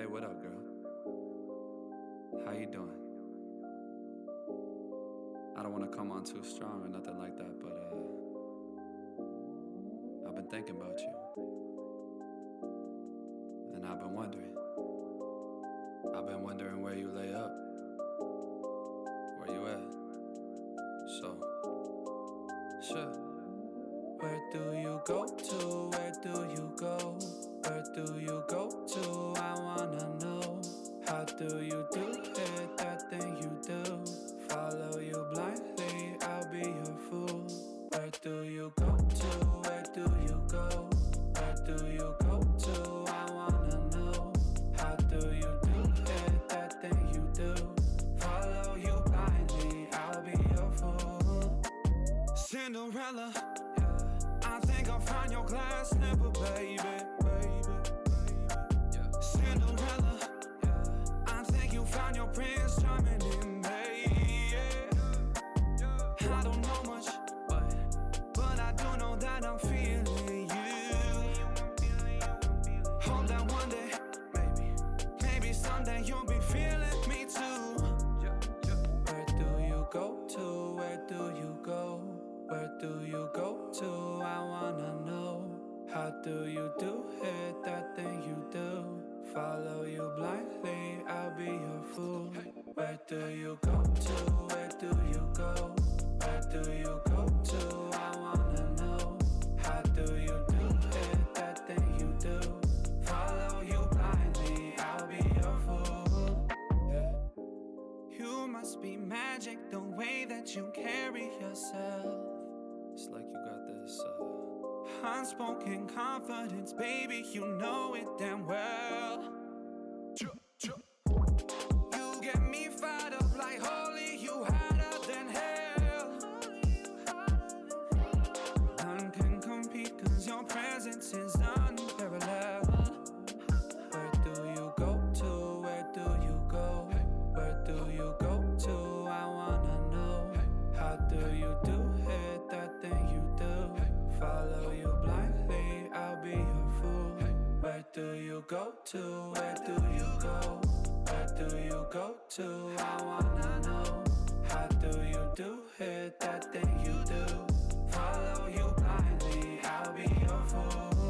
Hey, what up, girl? How you doing? I don't wanna come on too strong or nothing like that, but I've been thinking about you. And I've been wondering where you lay up. Where you at? So, sure. Where do you go to? Where do you go? Where do you go to? I wanna know. How do you do it, that thing you do? Follow you blindly, I'll be your fool. Where do you go to? Where do you go? Where do you go to? I wanna know. How do you do it, that thing you do? Follow you blindly, I'll be your fool. Cinderella, I think I'll find your glass slipper, baby. Cinderella, I think you found your prince charming in me. I don't know much, but I do know that I'm feeling you. Hope that one day, maybe someday you'll be feeling me too. Where do you go to? Where do you go? Where do you go to? I wanna know. How do you do it, that thing you do? Follow you blindly, I'll be your fool. Where do you go to? Where do you go? Where do you go to? I wanna know. How do you do it, that thing you do? Follow you blindly, I'll be your fool. You must be magic, the way that you carry yourself. It's like you got this unspoken confidence, baby, you know it damn well. You get me fired up like holy, you hotter than hell. None can compete cause your presence is unparalleled. Where do you go to? Where do you go? Where do you go to? I wanna know. How do you do it, that thing you do? Follow you blindly, I'll be your fool. Where do you go to? Where do you go? Where do you go to? I wanna know. How do you do it, that thing you do? Follow you blindly, I'll be your fool.